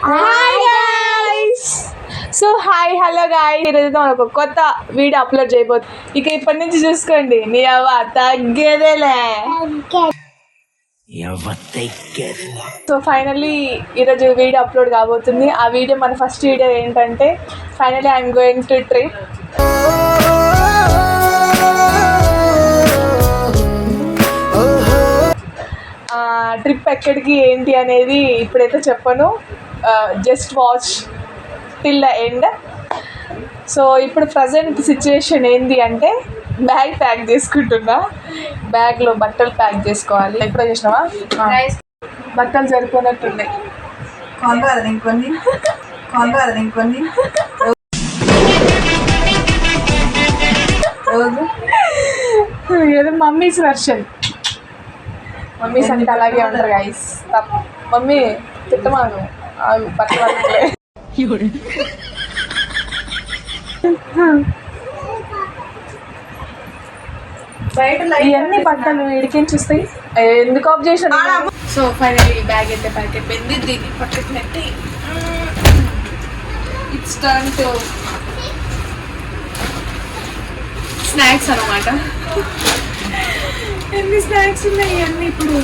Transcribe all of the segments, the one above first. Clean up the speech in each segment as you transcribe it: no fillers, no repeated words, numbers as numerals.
Hi guys. So hi hello guys, ఈరోజు మనకు కొత్త వీడియో అప్లోడ్ చేయబోతుంది. ఇక ఇప్పటి నుంచి చూసుకోండి, నీ అవ్వ తగ్గేదేలే. సో ఫైనల్లీ ఈరోజు వీడియో అప్లోడ్ కాబోతుంది. ఆ వీడియో మన ఫస్ట్ వీడియో ఏంటంటే finally I'm going to trip. Trip ఎక్కడికి ఏంటి అనేది ఇప్పుడైతే చెప్పను, just watch till the end. So ఇప్పుడు ప్రజెంట్ సిచ్యువేషన్ ఏంటి అంటే బ్యాగ్ ప్యాక్ చేసుకుంటున్నా. బ్యాగ్లో బట్టలు ప్యాక్ చేసుకోవాలి. ఎప్పుడో చేసినావా? బట్టలు సరిపోయినట్టున్నాయి. ఏదో మమ్మీస్ వర్షన్. మమ్మీస్ అంటే అలాగే ఉంటారు గైస్. మమ్మీ తిట్టమాను, బట్టలు పట్టలే. ఇవన్నీ బట్టలు ఇడికించి వస్తాయి, ఎందుకు ఆఫ్ చేసాను. సో ఫైనల్లీ బ్యాగ్ అయితే ప్యాక్ అయిపోయింది. దీన్ని పక్కకి నెట్టి ఇట్స్ టర్న్ టు స్నాక్స్ అన్నమాట. ఎన్ని స్నాక్స్ ఉన్నాయి అన్నీ ఇప్పుడు.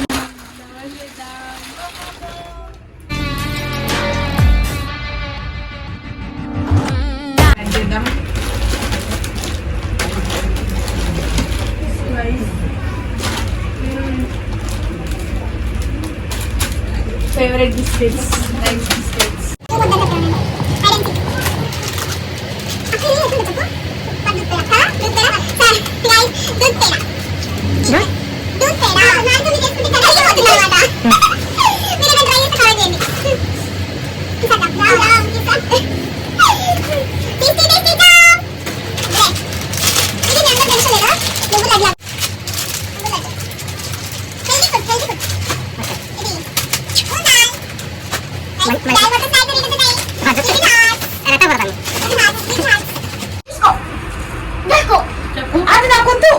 Favourite biscuits, nice biscuits. అది నాకొద్దు.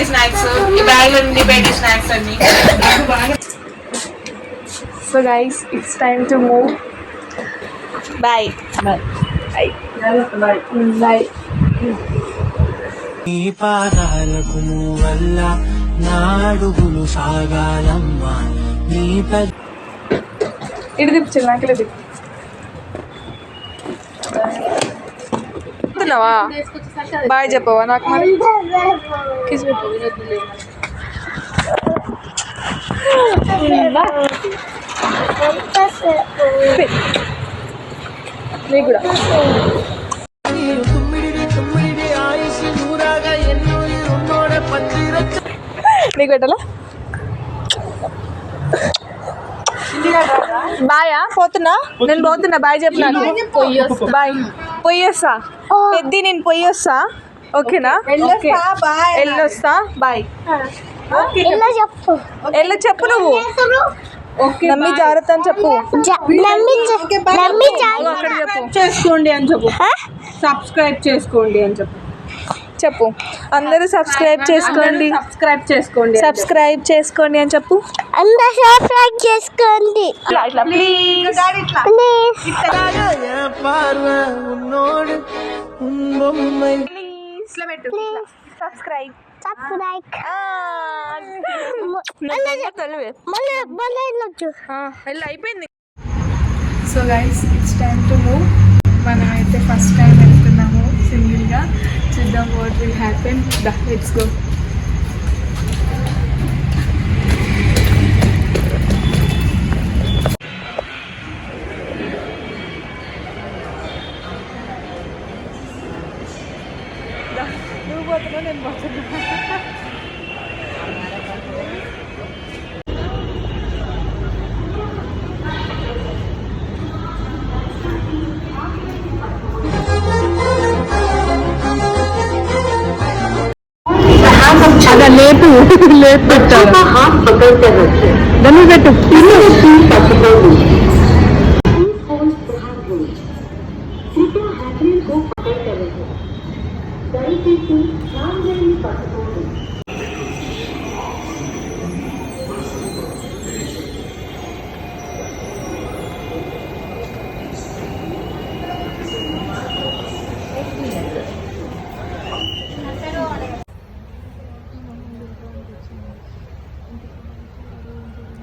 స్నాక్స్ ఈ బ్యాగ్ లో నుండి బయట స్నాక్స్ అన్ని. So guys, it's time to move. Bye bye bye bye. నీ పాదాలకు వల్ల నాడుగులు సాగాలమ్మా. నీ ఇటు తిప్పించాలి, నాకు ఇలా తిప్పుతున్నావా? బాయ్ చెప్పవా నాకు మరి? కిస్ పెట్టు. నీకు కూడా నీకు పెట్టాలా? బాయా? పోతున్నా నేను, పోతున్నా. బాయ్ చెప్పినాను. బాయ్. పొయ్యొస్తా పెద్ది, నేను పొయ్యొస్తా. ఓకేనా? వెళ్ళొస్తా. బాయ్. ఎల్లు చెప్పు నువ్వు. నమ్మి జాగ్రత్త అని చెప్పు. అక్కడ చెప్పు. చేసుకోండి అని చెప్పు. సబ్స్క్రైబ్ చేసుకోండి అని చెప్పు. చెప్పు. అందరూ సబ్స్క్రైబ్ చేసుకోండి, సబ్స్క్రైబ్ చేసుకోండి అని చెప్పు. అందరూ సబ్స్క్రైబ్ చేసుకోండి ప్లీజ్. సబ్స్క్రైబ్. అయిపోయింది. So guys, it's time to move. మనం అయితే ఫస్ట్ టైం వెళ్తున్నాము సింగిల్గా. చూద్దాం what will happen. Let's go. నువ్వు పోతున్నా, నేను పోతున్నా. లేపు లేపు పెట్టాలి. దాన్ని పెట్టు. कृपया हाथ को पकड़ कर रखें। दही की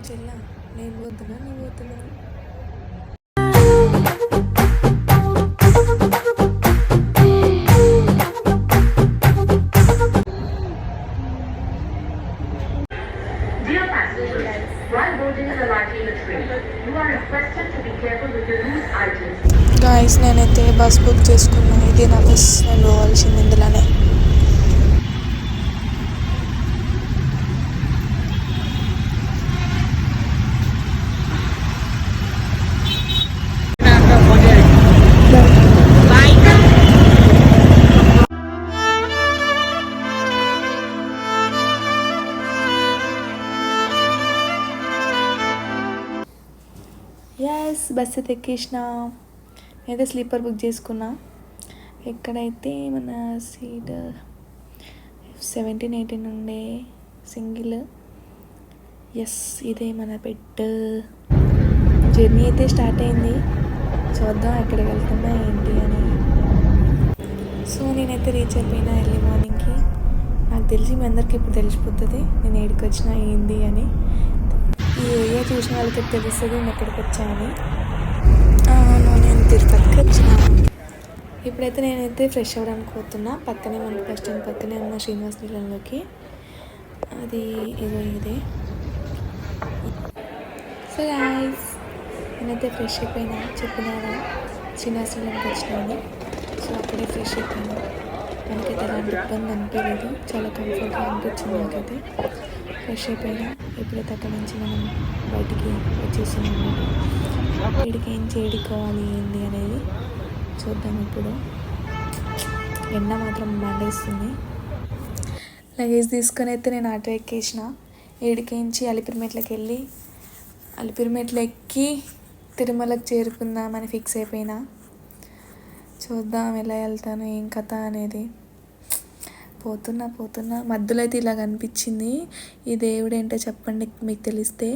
చెల్లా నేను పోతున్నా నువ్వు పోతున్నా Dear passengers, while boarding and alighting the train, you are requested to be careful with your loose items. Guys నేనైతే బస్ బుక్ చేసుకున్నా. ఇది నా బస్, నేను పోవాల్సింది ఇందులోనే. బస్ అయితే ఎక్కేసిన. నేనైతే స్లీపర్ బుక్ చేసుకున్నా. ఎక్కడైతే మన సీట్ 17, 18 ఉండే సింగిల్. ఎస్, ఇదే మన బెడ్. జర్నీ అయితే స్టార్ట్ అయింది. చూద్దాం ఎక్కడికి వెళ్తున్నా ఏంటి అని. సో నేనైతే రీచ్ అయిపోయినా ఎర్లీ మార్నింగ్కి. నాకు తెలిసి మీ అందరికీ ఇప్పుడు తెలిసిపోతుంది నేను ఏడికి వచ్చినా ఏంది అని. ఈ ఏరియా చూసిన వాళ్ళకి తెలుస్తుంది నేను ఎక్కడికి వచ్చానని. నేను తిరుపతికి వచ్చిన. ఇప్పుడైతే నేనైతే ఫ్రెష్ అవ్వడానికి పోతున్నా. పక్కనే మన బస్ స్టాండ్ పక్కనే ఉన్న శ్రీనివాస్ నిలయంలోకి. అది ఇదే. సో గైస్ నేనైతే ఫ్రెష్ అయిపోయినా. చెప్పిన కదా శ్రీనివాస్ నిలయంకి వచ్చినాను. సో అక్కడే ఫ్రెష్ అయిపోయినా. మనకైతే ఎలాంటి ఇబ్బంది అనిపించలేదు. చాలా కంఫర్ట్గా అనిపించింది నాకైతే. ఫ్రెష్ అయిపోయినా. ఇప్పుడైతే అక్కడ నుంచి మనం బయటికి వచ్చేసాము. వీడికి ఏం చేడుకోవాలి ఏంది అనేది చూద్దాం. ఇప్పుడు ఎండ మాత్రం మండేస్తుంది. లగేజ్ తీసుకొని అయితే నేను ఆటో ఎక్కేసిన. ఏడికించి అలిపిరిమెట్లకి వెళ్ళి అలిపిరిమెట్లు ఎక్కి తిరుమలకు చేరుకుందామని ఫిక్స్ అయిపోయినా. చూద్దాం ఎలా వెళ్తాను ఏం కథ అనేది. పోతున్నా మధ్యలో అయితే ఇలా కనిపించింది. ఈ దేవుడు ఏంటో చెప్పండి మీకు తెలిస్తే.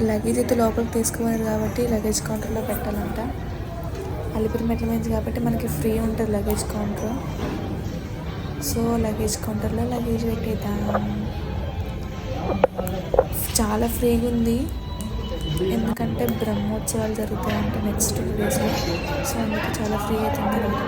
లగేజ్ అయితే లోపలికి తీసుకున్నారు కాబట్టి లగేజ్ కౌంటర్లో పెట్టాలంట. అలిపిరి మెట్ల మీద కాబట్టి మనకి ఫ్రీ ఉంటుంది లగేజ్ కౌంటర్. సో లగేజ్ కౌంటర్లో లగేజ్ పెట్టేద్దాం. చాలా ఫ్రీగా ఉంది ఎందుకంటే బ్రహ్మోత్సవాలు జరుగుతాయంట నెక్స్ట్ 2 డేస్లో. సో అందుకే చాలా ఫ్రీ అవుతుంది నాకు.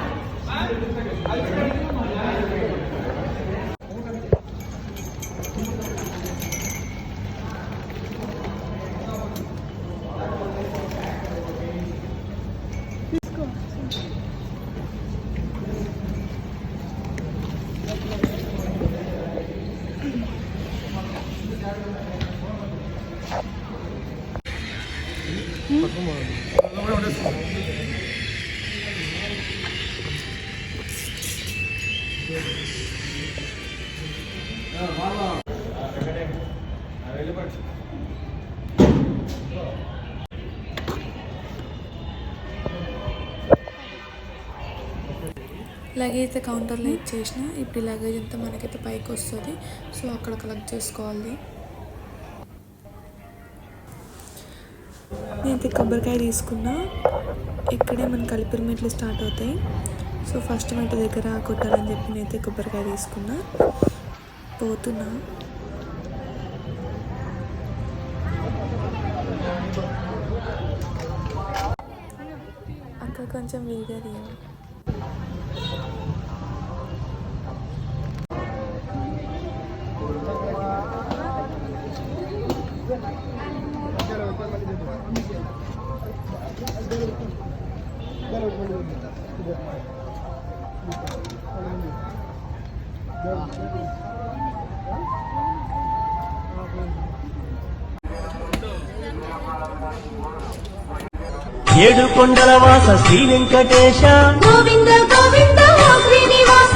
లగేజ్ అయితే కౌంటర్లో ఇచ్చేసిన. ఇప్పుడు లగేజ్ అంతా మనకైతే పైకి వస్తుంది. సో అక్కడ కలెక్ట్ చేసుకోవాలి. నేనైతే కొబ్బరికాయ తీసుకున్నా. ఇక్కడే మన అలిపిరి మెట్లు స్టార్ట్ అవుతాయి. సో ఫస్ట్ మెట్టు దగ్గర కొట్టాలని చెప్పి నేనైతే కొబ్బరికాయ తీసుకున్నా. పోతున్నా. అక్కడ కొంచెం వీడియో తీయాలి. ఏడు కొండల వాస శ్రీ వెంకటేశ గోవింద గోవింద ఓ శ్రీనివాస.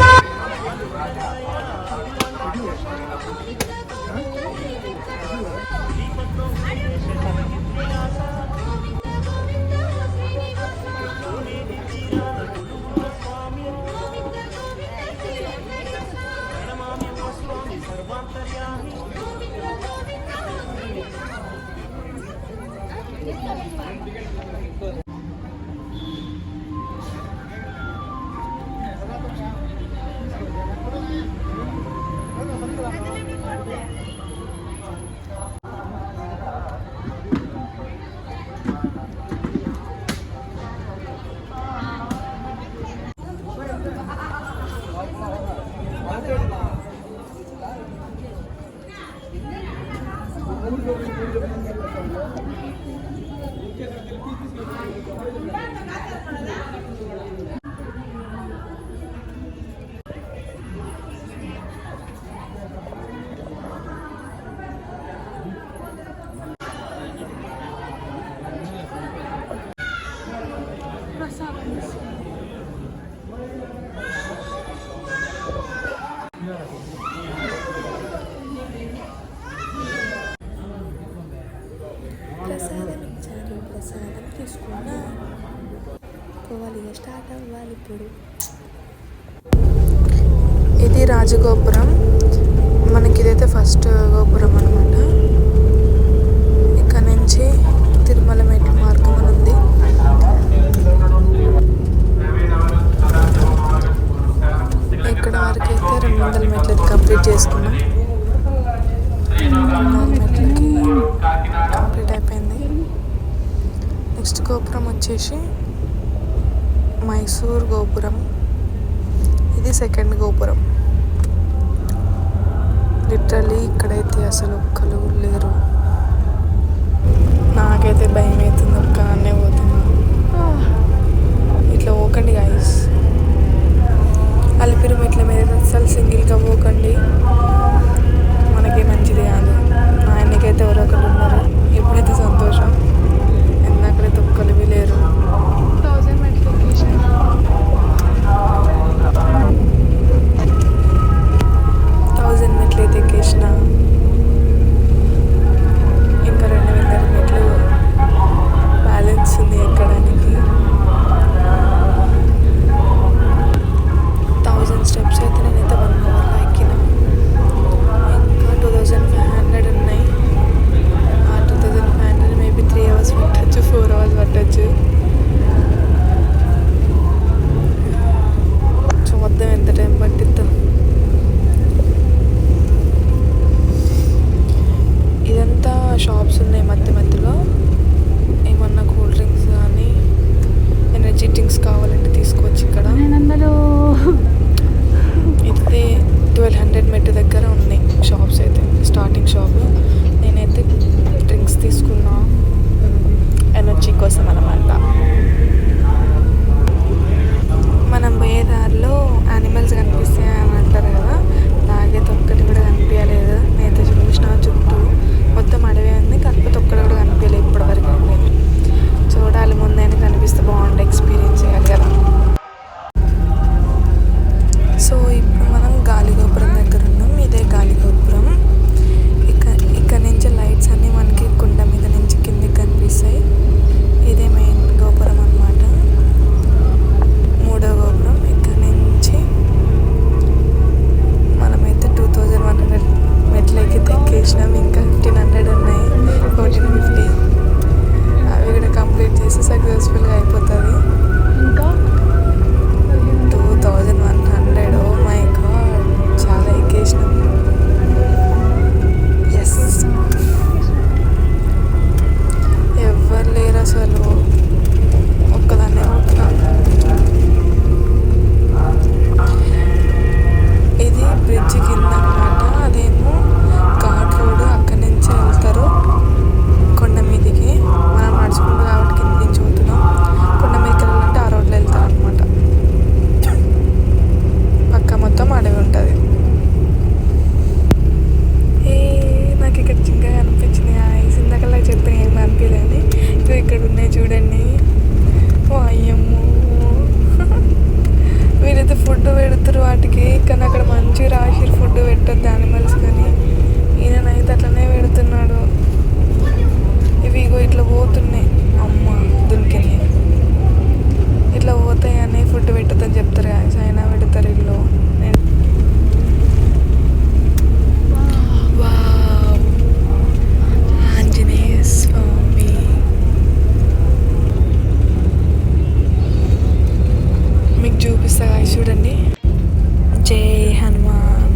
స్టార్ట్ అవ్వాలి ఇప్పుడు. ఇది రాజగోపురం. మనకి ఇదైతే ఫస్ట్ గోపురం అనమాట. ఇక్కడ నుంచి తిరుమల మెట్ల మార్గం అని ఉంది. ఇక్కడ వరకు అయితే 200 మెట్లది కంప్లీట్ చేసుకున్నాం. 200 మెట్లకి కంప్లీట్ అయిపోయింది. నెక్స్ట్ గోపురం వచ్చేసి మైసూర్ గోపురం. ఇది సెకండ్ గోపురం. లిటరలీ ఇక్కడైతే అసలు ఒక్కరు లేరు. నాకైతే భయం అవుతుంది, ఒక్కనే పోతున్నా. ఇట్లా పోకండి గైస్, అలిపిరి మెట్ల మీద అసలు సింగిల్గా పోకండి, మనకి మంచిది కాదు. ఆయనకైతే ఎవరో ఒకరు ఉన్నారు, ఎప్పుడైతే సంతోషం. ఎందుకైతే ఒక్కరు లేరు. 1000 మెట్ల లొకేషన్. మెట్లు అయితే ఎక్కేసిన. ఇంకా 2000 మెట్లు బ్యాలెన్స్ ఉంది ఎక్కడానికి. 1000 స్టెప్స్ అయితే నేనైతే 1 అవర్లో ఎక్కిన. ఇంకా 2500 ఉన్నాయి. ఆ 2500 మేబీ 3 అవర్స్ పట్టచ్చు, 4 అవర్స్ పట్టచ్చు. చూద్దాం ఎంత టైం పట్టిద్దాం. ఇదంతా షాప్స్ ఉన్నాయి మధ్య మధ్యలో. ఏమన్నా కూల్ డ్రింక్స్ కానీ ఎనర్జీ డ్రింక్స్ కావాలంటే తీసుకోవచ్చు ఇక్కడ. ఇది 1200 మెట్టు దగ్గర ఉన్నాయి షాప్స్ అయితే, స్టార్టింగ్ షాప్. నేనైతే డ్రింక్స్ తీసుకున్నా ఎనర్జీ కోసం అన్నమాట. మనం పోయే దారిలో యానిమల్స్ కనిపిస్తాయి అని అంటారు కదా, నాకైతే ఒక్కటి కూడా కనిపించలేదు. నేనైతే చూసిన చుట్టూ మొత్తం అడవి ఉంది, కాకపోతే ఒక్కటి కూడా కనిపించలేదు ఇప్పటివరకు అయితే. చూడాలి, ముందైనా కనిపిస్తే బాగుండే, ఎక్స్పీరియన్స్ చేయాలి కదా. సో ఇప్పుడు మనం గాలిగోపురం దగ్గర ఉన్నాం. ఇదే గాలిగోపురం. ఇక్కడ నుంచి లైట్స్ అన్నీ మనకి కుండ మీద నుంచి కిందికి కనిపిస్తాయి. ఇదే మెయిన్ గోపురం అన్నమాట, 3వ గోపురం. ఇక్కడ నుంచి మనమైతే 2100 మెట్లకి ఎక్కేసినాం. ఇంకా 1500 ఉన్నాయి, 1450. అవి కూడా కంప్లీట్ చేసి సక్సెస్ఫుల్గా అయిపోతుంది. ఇంకా 2100. ఓ మై గాడ్, చాలా ఎక్కేసినాం. ఎస్, ఎవ్వరు లేరు అసలు, ఒక్కదాన్నే పోతున్నా. ఇది బ్రిడ్జ్ కింద అన్నమాట. అదేమో ఘాట్ రోడ్, అక్కడి నుంచి వెళ్తారు కొండ మీదికి. మనం నడుచుకుంటూ కాబట్టి కింద నుంచి పోతున్నాం. కొండ మీదకి వెళ్ళాలంటే ఆ రోడ్లో వెళ్తారు అనమాట. పక్క మొత్తం అడవి ఉంటుంది. నాకు ఇక్కడ చిన్నగా అనిపించింది. ఇందాకలా చెప్పిన ఏమి అనిపించలేని. ఇంకా ఇక్కడ ఉన్నాయి చూడండి. ఓ అయ్యమ్మో, వీరైతే ఫుడ్ పెడతారు వాటికి, కానీ అక్కడ మంచిగా రాసి ఫుడ్ పెట్టద్దు యానిమల్స్ కానీ. ఈయనైతే అట్లనే పెడుతున్నాడు. ఇవి ఇగో ఇట్లా పోతున్నాయి. అమ్మ దునికింది. ఇట్లా పోతాయని ఫుడ్ పెట్టద్దని చెప్తారు కానీ అయినా పెడతారు ఇల్లు. ఆంజనేయ స్వామి. మీకు చూపిస్తా చూడండి. జై హనుమాన్.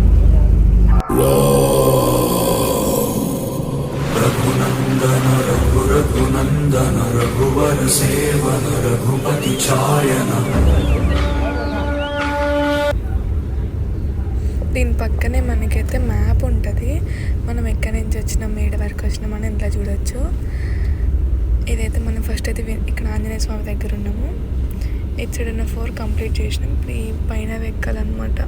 రఘునందన రఘునందన రఘువర సేవన రఘుపతి ఛాయన. దీని పక్కనే మనకైతే మ్యాప్ ఉంటుంది. మనం ఎక్కడి నుంచి వచ్చినాం, ఏడు వరకు వచ్చినాం అని ఇంట్లో చూడొచ్చు. ఇదైతే మనం ఫస్ట్ అయితే ఇక్కడ ఆంజనేయ స్వామి దగ్గర ఉన్నాము. ఇటు సైడ్ ఉన్న 4 కంప్లీట్ చేసినాం. ఇప్పుడు ఈ పైన ఎక్కాలన్నమాట.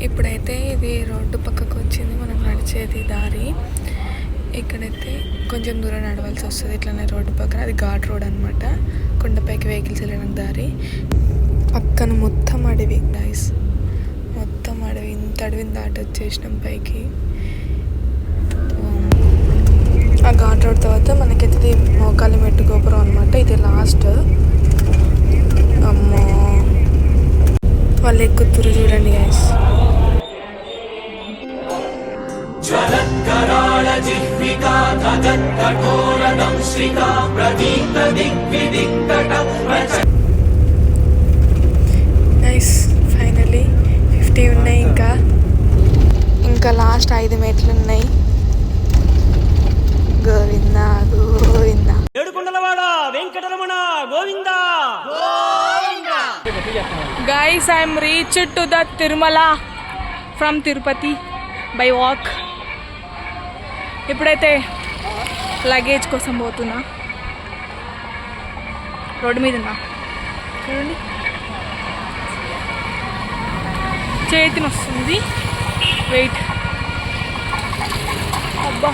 ఇప్పుడైతే ఇది రోడ్డు పక్కకు వచ్చింది, మనం నడిచేది దారి. ఇక్కడైతే కొంచెం దూరం నడవాల్సి వస్తుంది. ఇట్లనే రోడ్డు పక్కన అది ఘాట్ రోడ్ అనమాట. కొండపైకి వెహికల్స్ వెళ్ళడానికి దారి. పక్కన మొత్తం అడవి గైస్, మొత్తం అడవి. ఇంత అడవిని దాటి వచ్చేసినాం పైకి. ఆ ఘాట్ రోడ్ తర్వాత మనకైతే ఇది మోకాలి మెట్టు గోపురం అనమాట. ఇది లాస్ట్. అమ్మో వాళ్ళు ఎక్కుతురు చూడండి గైస్. జ్వలత్కరాళ జిహ్వికా కఠోర దంశ్రికా ప్రదీప్త దిగ్విదిక్తట గైస్ ఫైనలీ 50 ఉన్నాయి. ఇంకా లాస్ట్ 5 మెట్లు ఉన్నాయి. గోవిందా గోవిందా. ఏడుకొండలవాడ Venkataramana Govinda. Guys, I am reached to the Tirumala from Tirupati by walk. ఇప్పుడైతే లగేజ్ కోసం పోతున్నా. రోడ్డు మీద ఉన్నా చూడండి, చేతిని వస్తుంది. వెయిట్, అబ్బా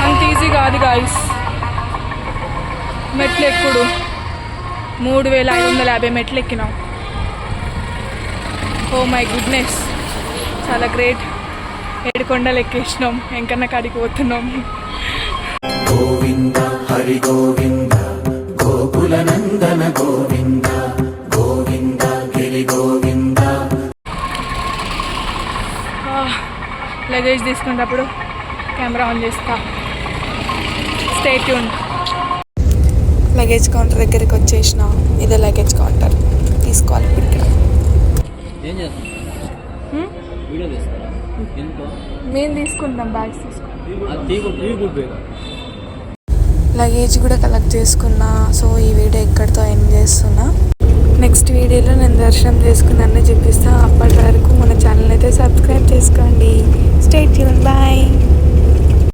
అంత ఈజీ కాదు గాయస్. మెట్లు ఎక్కుడు 3550 మెట్లు ఎక్కినాం. ఓ మై గుడ్నెస్, చాలా గ్రేట్. 7 కొండలు ఎక్కేసినాం. వెంకన్న కాడికి పోతున్నాం. గోవింద హరి గోవింద గోకుల నందన గోవింద గోవింద గిరి గోవింద. లగేజ్ తీసుకునేటప్పుడు కెమెరా ఆన్ చేస్తా. Stay tune. లగేజ్ కౌంటర్ దగ్గరికి వచ్చేసిన. ఇదే లగేజ్ కౌంటర్. తీసుకోవాలి ఇప్పుడు ఇక్కడ. మేము తీసుకుంటాం, బ్యాగ్స్ తీసుకుంటాం. లగేజ్ కూడా కలెక్ట్ చేసుకున్నా. సో ఈ వీడియో ఇక్కడితో ఎండ్ చేస్తున్నా. నెక్స్ట్ వీడియోలో నేను దర్శనం చేసుకున్నాను చూపిస్తా. అప్పటి వరకు మన ఛానల్